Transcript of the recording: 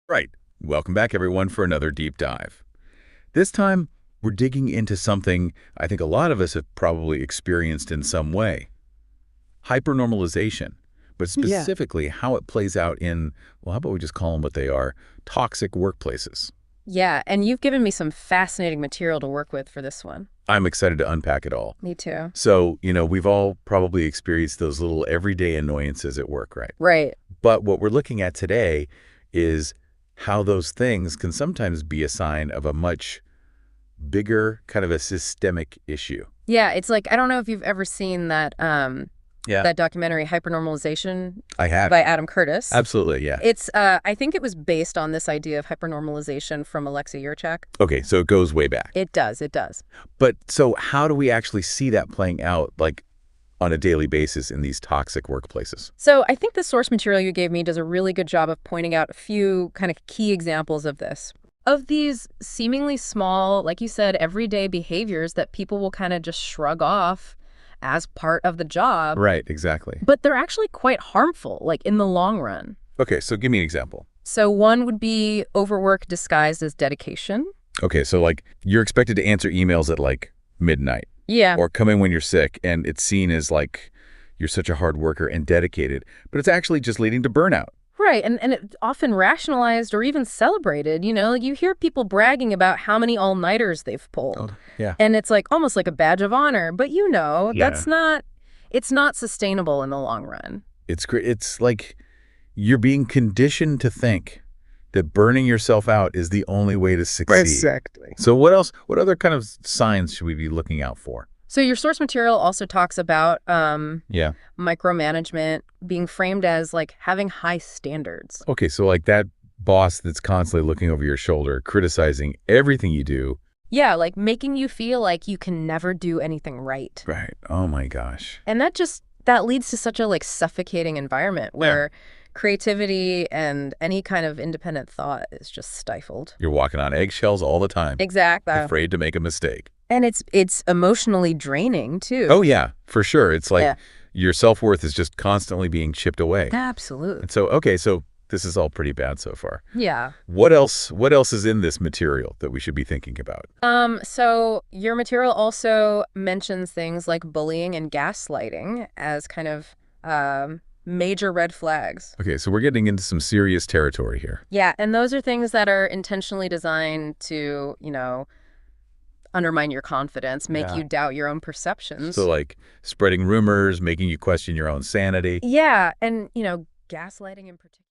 Right. Welcome back, everyone, for another deep dive. This time, we're digging into something I think a lot of us have probably experienced in some way. Hypernormalization, but Yeah. specifically how it plays out in, well, how about we just call them what they are, toxic workplaces. Yeah, and you've given me some fascinating material to work with for this one. I'm excited to unpack it all. Me too. So, we've all probably experienced those little everyday annoyances at work, right? Right. But what we're looking at today is how those things can sometimes be a sign of a much bigger kind of a systemic issue. Yeah, it's like I don't know if you've ever seen Yeah, that documentary Hypernormalization I have. by Adam Curtis. Absolutely, yeah. It's I think it was based on this idea of hypernormalization from Alexei Yurchak. Okay, so it goes way back. It does, it does. But so how do we actually see that playing out, like, on a daily basis in these toxic workplaces? So I think the source material you gave me does a really good job of pointing out a few kind of key examples of this. Of these seemingly small, like you said, everyday behaviors that people will kind of just shrug off as part of the job, Right, exactly. but they're actually quite harmful, like in the long run. Okay, so give me an example. So one would be overwork disguised as dedication. Okay, so like you're expected to answer emails at like midnight Yeah, or come in when you're sick, and it's seen as like you're such a hard worker and dedicated, but it's actually just leading to burnout. right. And it's often rationalized or even celebrated. Like you hear people bragging about how many all-nighters they've pulled. Yeah. And it's like almost like a badge of honor. But Yeah. it's not sustainable in the long run. It's great. It's like you're being conditioned to think that burning yourself out is the only way to succeed. Exactly. So what else? What other kind of signs should we be looking out for? So your source material also talks about Yeah. micromanagement being framed as like having high standards. Okay, so like that boss that's constantly looking over your shoulder, criticizing everything you do. Yeah, like making you feel like you can never do anything right. Right. Oh my gosh. And that leads to such a like suffocating environment where creativity and any kind of independent thought is just stifled. You're walking on eggshells all the time, Exactly. afraid to make a mistake. And it's emotionally draining too. Oh yeah, for sure. It's like Yeah. your self-worth is just constantly being chipped away. Absolutely. And so, okay, so this is all pretty bad so far. Yeah. What else is in this material that we should be thinking about? So your material also mentions things like bullying and gaslighting as kind of major red flags. Okay, so we're getting into some serious territory here. Yeah, and those are things that are intentionally designed to, undermine your confidence, make Yeah. you doubt your own perceptions. So like spreading rumors, making you question your own sanity. Yeah, and, gaslighting in particular.